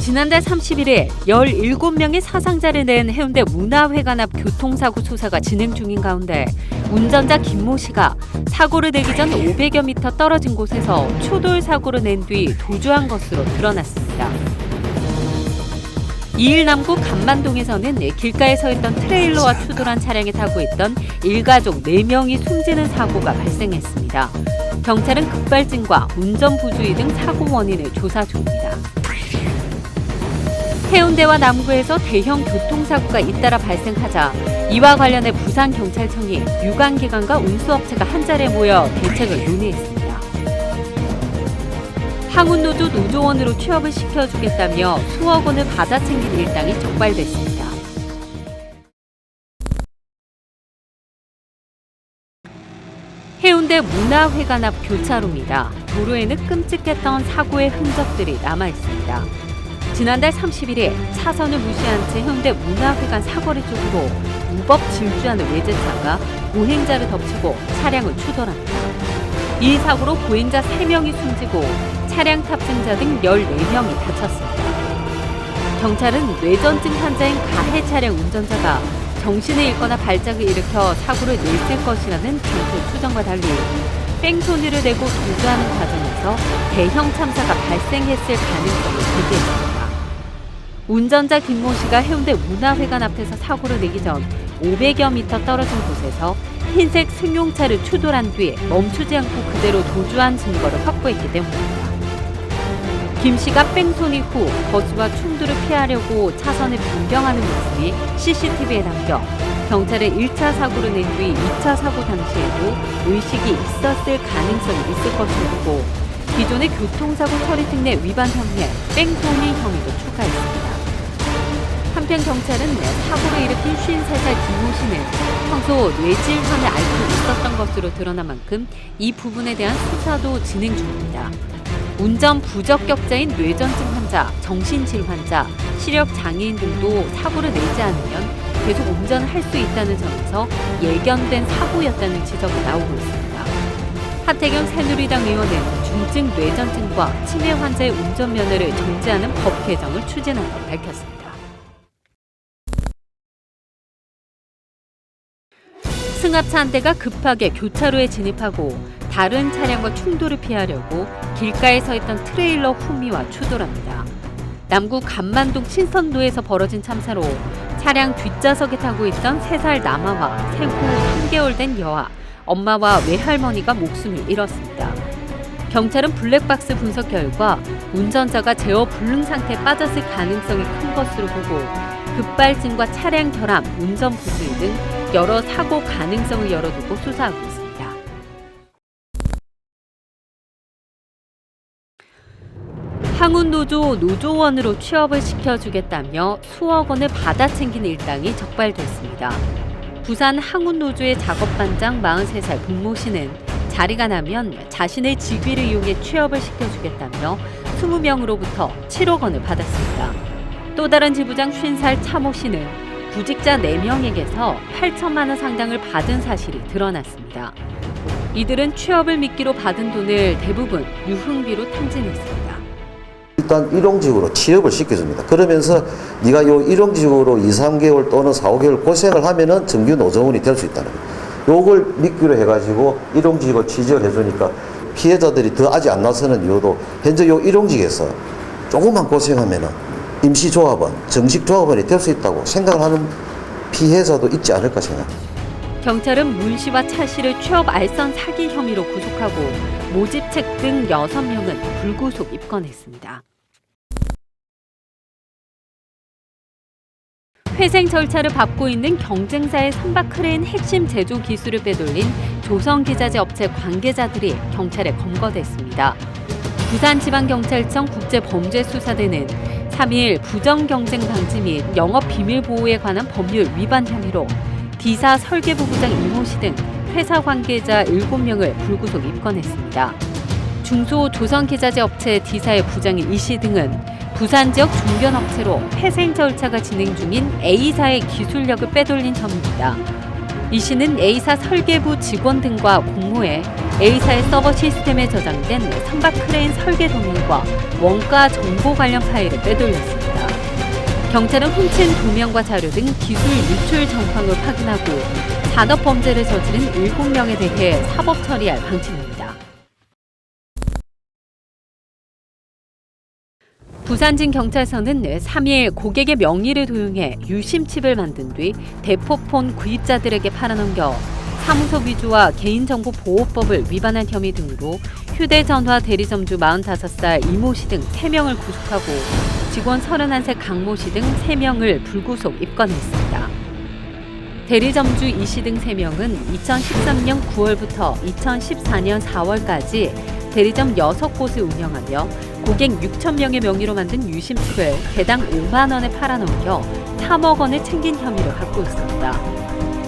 지난달 31일 17명의 사상자를 낸 해운대 문화회관 앞 교통사고 수사가 진행 중인 가운데 운전자 김모 씨가 사고를 내기 전 500여 미터 떨어진 곳에서 추돌 사고를 낸 뒤 도주한 것으로 드러났습니다. 2일 남구 감만동에서는 길가에 서 있던 트레일러와 추돌한 차량에 타고 있던 일가족 4명이 숨지는 사고가 발생했습니다. 경찰은 급발진과 운전 부주의 등 사고 원인을 조사 중입니다. 해운대와 남구에서 대형 교통사고가 잇따라 발생하자 이와 관련해 부산경찰청이 유관기관과 운수업체가 한자리에 모여 대책을 논의했습니다. 항운노조 노조원으로 취업을 시켜주겠다며 수억 원을 받아챙긴 일당이 적발됐습니다. 해운대 문화회관 앞 교차로입니다. 도로에는 끔찍했던 사고의 흔적들이 남아있습니다. 지난달 31일 차선을 무시한 채 해운대 문화회관 사거리 쪽으로 무법 질주하는 외제차가 보행자를 덮치고 차량을 추돌합니다. 이 사고로 보행자 3명이 숨지고 차량 탑승자 등 14명이 다쳤습니다. 경찰은 뇌전증 환자인 가해 차량 운전자가 정신을 잃거나 발작을 일으켜 사고를 냈을 것이라는 경찰 추정과 달리 뺑소니를 내고 도주하는 과정에서 대형 참사가 발생했을 가능성을 제기했습니다. 운전자 김모 씨가 해운대 문화회관 앞에서 사고를 내기 전 500여 미터 떨어진 곳에서 흰색 승용차를 추돌한 뒤에 멈추지 않고 그대로 도주한 증거를 확보했기 때문입니다. 김 씨가 뺑소니 후 버스와 충돌을 피하려고 차선을 변경하는 모습이 CCTV에 담겨 경찰은 1차 사고를 낸 뒤 2차 사고 당시에도 의식이 있었을 가능성이 있을 것으로 보고 기존의 교통사고 처리 특례 위반 혐의에 뺑소니 혐의도 추가했습니다. 한편 경찰은 사고를 일으킨 53살 김모 씨는 평소 뇌질환을 앓고 있었던 것으로 드러난 만큼 이 부분에 대한 수사도 진행 중입니다. 운전 부적격자인 뇌전증 환자, 정신질 환자, 시력 장애인 등도 사고를 내지 않으면 계속 운전을 할 수 있다는 점에서 예견된 사고였다는 지적이 나오고 있습니다. 하태경 새누리당 의원은 중증 뇌전증과 치매 환자의 운전면허를 정지하는 법 개정을 추진한다고 밝혔습니다. 승합차 한 대가 급하게 교차로에 진입하고 다른 차량과 충돌을 피하려고 길가에 서 있던 트레일러 후미와 추돌합니다. 남구 감만동 신선도에서 벌어진 참사로 차량 뒷좌석에 타고 있던 3살 남아와 생후 3개월 된 여아, 엄마와 외할머니가 목숨을 잃었습니다. 경찰은 블랙박스 분석 결과 운전자가 제어 불능 상태에 빠졌을 가능성이 큰 것으로 보고 급발진과 차량 결함, 운전 부주의 등 여러 사고 가능성을 열어두고 수사하고 있습니다. 항운노조 노조원으로 취업을 시켜주겠다며 수억 원을 받아챙긴 일당이 적발됐습니다. 부산 항운노조의 작업반장 43살 복모 씨는 자리가 나면 자신의 직위를 이용해 취업을 시켜주겠다며 20명으로부터 7억 원을 받았습니다. 또 다른 지부장 50살 차모 씨는 구직자 4명에게서 8천만 원 상당을 받은 사실이 드러났습니다. 이들은 취업을 미끼로 받은 돈을 대부분 유흥비로 탕진했습니다. 일단 일용직으로 취업을 시켜줍니다. 그러면서 네가 요 일용직으로 2, 3개월 또는 4, 5개월 고생을 하면은 정규 노조원이 될 수 있다는 거예요. 요걸 미끼로 해가지고 일용직으로 취직을 해주니까 피해자들이 더 아직 안 나서는 이유도 현재 요 일용직에서 조금만 고생하면은 임시조합원, 정식조합원이 될 수 있다고 생각을 하는 피해자도 있지 않을까 생각합니다. 경찰은 문 씨와 차 씨를 취업 알선 사기 혐의로 구속하고 모집책 등 6명은 불구속 입건했습니다. 회생 절차를 밟고 있는 경쟁사의 선박 크레인 핵심 제조 기술을 빼돌린 조선기자재 업체 관계자들이 경찰에 검거됐습니다. 부산지방경찰청 국제범죄수사대는 3일 부정경쟁 방지 및 영업비밀보호에 관한 법률 위반 혐의로 D사 설계부부장 이모 씨 등 회사 관계자 7명을 불구속 입건했습니다. 중소조선기자재 업체 D사의 부장인 이 씨 등은 부산 지역 중견업체로 회생 절차가 진행 중인 A사의 기술력을 빼돌린 혐의입니다. 이 씨는 A사 설계부 직원 등과 공모해 A사의 서버 시스템에 저장된 선박 크레인 설계 도면과 원가 정보 관련 파일을 빼돌렸습니다. 경찰은 훔친 도면과 자료 등 기술 유출 정황을 확인하고 산업범죄를 저지른 7명에 대해 사법 처리할 방침입니다. 부산진경찰서는 3일 고객의 명의를 도용해 유심칩을 만든 뒤 대포폰 구입자들에게 팔아넘겨 사무소 위조와 개인정보보호법을 위반한 혐의 등으로 휴대전화 대리점주 45살 이모 씨 등 3명을 구속하고 직원 31세 강모 씨 등 3명을 불구속 입건했습니다. 대리점주 이 씨 등 3명은 2013년 9월부터 2014년 4월까지 대리점 6곳을 운영하며 고객 6,000명의 명의로 만든 유심칩을 개당 5만 원에 팔아넘겨 3억 원을 챙긴 혐의를 받고 있습니다.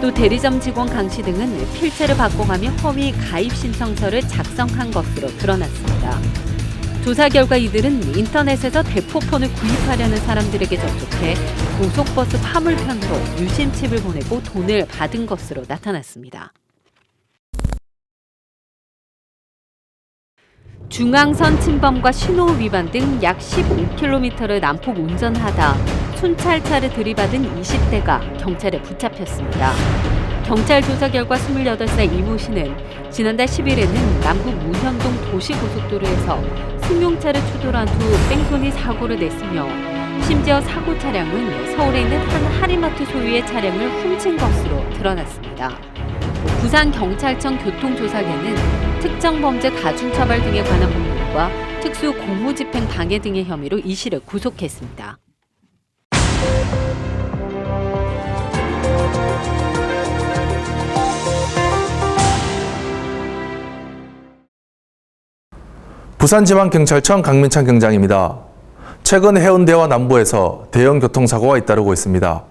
또 대리점 직원 강 씨 등은 필체를 바꿔가며 허위 가입 신청서를 작성한 것으로 드러났습니다. 조사 결과 이들은 인터넷에서 대포폰을 구입하려는 사람들에게 접촉해 고속버스 화물편으로 유심칩을 보내고 돈을 받은 것으로 나타났습니다. 중앙선 침범과 신호 위반 등 약 15km를 난폭 운전하다 순찰차를 들이받은 20대가 경찰에 붙잡혔습니다. 경찰 조사 결과 28살 이모 씨는 지난달 10일에는 남구 문현동 도시고속도로에서 승용차를 추돌한 후 뺑소니 사고를 냈으며 심지어 사고 차량은 서울에 있는 한 할인마트 소유의 차량을 훔친 것으로 드러났습니다. 부산경찰청 교통조사계는 특정 범죄 가중처벌 등에 관한 법률과 특수 공무집행 방해 등의 혐의로 이 씨를 구속했습니다. 부산지방경찰청 강민찬 경장입니다. 최근 해운대와 남부에서 대형 교통사고가 잇따르고 있습니다.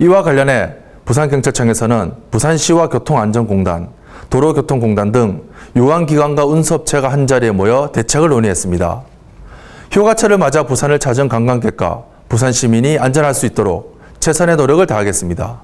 이와 관련해 부산경찰청에서는 부산시와 교통안전공단, 도로교통공단 등 유관기관과 운수업체가 한자리에 모여 대책을 논의했습니다. 휴가철을 맞아 부산을 찾은 관광객과 부산 시민이 안전할 수 있도록 최선의 노력을 다하겠습니다.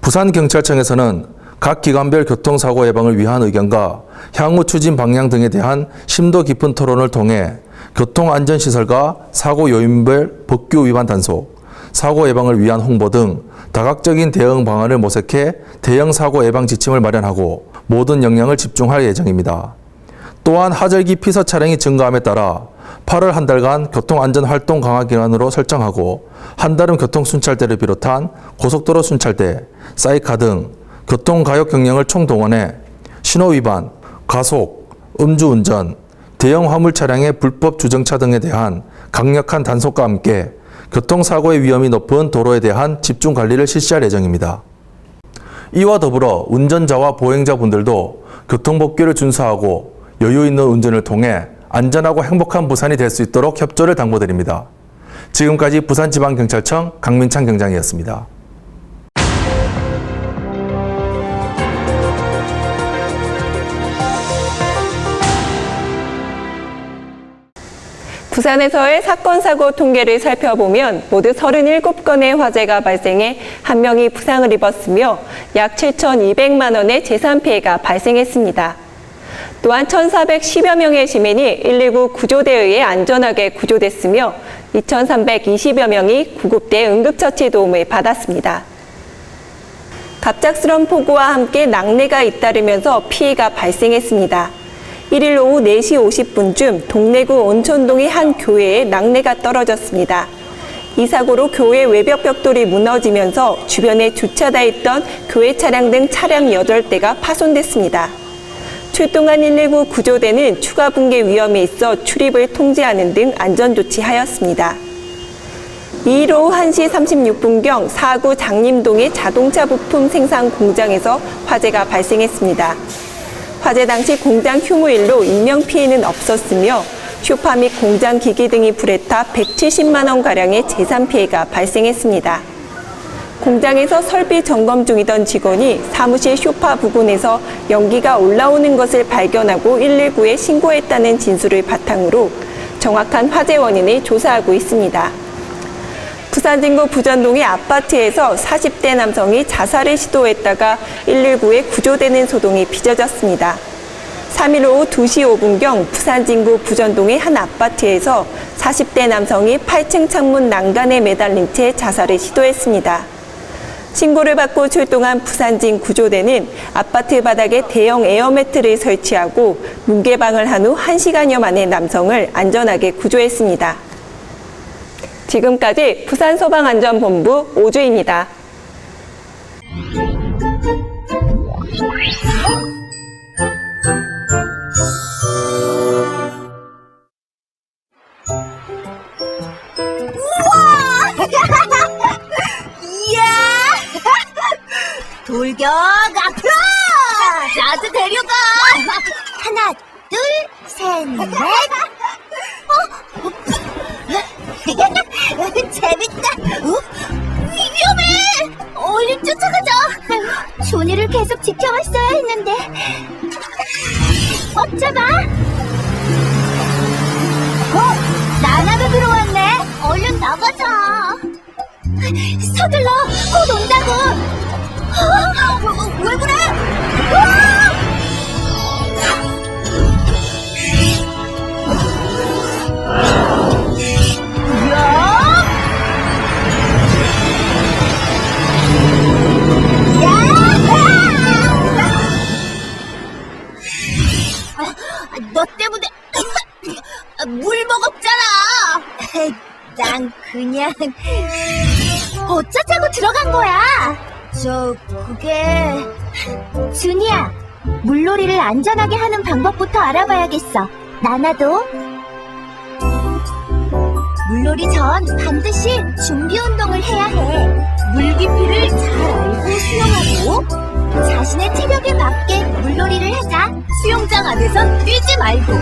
부산경찰청에서는 각 기관별 교통사고 예방을 위한 의견과 향후 추진 방향 등에 대한 심도 깊은 토론을 통해 교통안전시설과 사고 요인별 법규 위반 단속, 사고 예방을 위한 홍보 등 다각적인 대응 방안을 모색해 대형 사고 예방 지침을 마련하고 모든 역량을 집중할 예정입니다. 또한 하절기 피서 차량이 증가함에 따라 8월 한 달간 교통안전활동 강화 기간으로 설정하고 한달음 교통순찰대를 비롯한 고속도로 순찰대, 사이카 등 교통가역 경량을 총동원해 신호위반, 과속, 음주운전, 대형 화물 차량의 불법 주정차 등에 대한 강력한 단속과 함께 교통사고의 위험이 높은 도로에 대한 집중 관리를 실시할 예정입니다. 이와 더불어 운전자와 보행자분들도 교통법규를 준수하고 여유 있는 운전을 통해 안전하고 행복한 부산이 될 수 있도록 협조를 당부드립니다. 지금까지 부산지방경찰청 강민찬 경장이었습니다. 부산에서의 사건, 사고 통계를 살펴보면 모두 37건의 화재가 발생해 1명이 부상을 입었으며 약 7,200만 원의 재산 피해가 발생했습니다. 또한 1,410여 명의 시민이 119 구조대에 의해 안전하게 구조됐으며 2,320여 명이 구급대 응급처치 도움을 받았습니다. 갑작스런 폭우와 함께 낙뢰가 잇따르면서 피해가 발생했습니다. 1일 오후 4시 50분쯤 동래구 온천동의 한 교회에 낙뢰가 떨어졌습니다. 이 사고로 교회 외벽 벽돌이 무너지면서 주변에 주차돼 있던 교회 차량 등 차량 8대가 파손됐습니다. 출동한 119 구조대는 추가 붕괴 위험이 있어 출입을 통제하는 등 안전조치하였습니다. 2일 오후 1시 36분경 사구 장림동의 자동차 부품 생산 공장에서 화재가 발생했습니다. 화재 당시 공장 휴무일로 인명피해는 없었으며 쇼파 및 공장 기기 등이 불에 타 170만 원가량의 재산 피해가 발생했습니다. 공장에서 설비 점검 중이던 직원이 사무실 쇼파 부근에서 연기가 올라오는 것을 발견하고 119에 신고했다는 진술을 바탕으로 정확한 화재 원인을 조사하고 있습니다. 부산 진구 부전동의 아파트에서 40대 남성이 자살을 시도했다가 119에 구조되는 소동이 빚어졌습니다. 3일 오후 2시 5분경 부산 진구 부전동의 한 아파트에서 40대 남성이 8층 창문 난간에 매달린 채 자살을 시도했습니다. 신고를 받고 출동한 부산진 구조대는 아파트 바닥에 대형 에어매트를 설치하고 문개방을 한 후 1시간여 만에 남성을 안전하게 구조했습니다. 지금까지 부산소방안전본부 오주입니다. 이야! 돌격 앞으로! 나도 데려가! 하나, 둘, 셋, 넷! 재밌다! 위험해! 얼른 쫓아가자! 조니를 계속 지켜왔어야 했는데 어쩌다! 나나도 들어왔네! 얼른 나가자! 서둘러! 곧 온다고! 왜 그래? 너 때문에 물 먹었잖아! 난 그냥 어쩌자고 들어간 거야. 그게 준이야, 물놀이를 안전하게 하는 방법부터 알아봐야겠어. 나나도 물놀이 전 반드시 준비 운동을 해야 해. 물 깊이를 잘 알고 수영하고 자신의 체력에 맞게 물놀이를 하자. 수영장 안에선 뛰지 말고.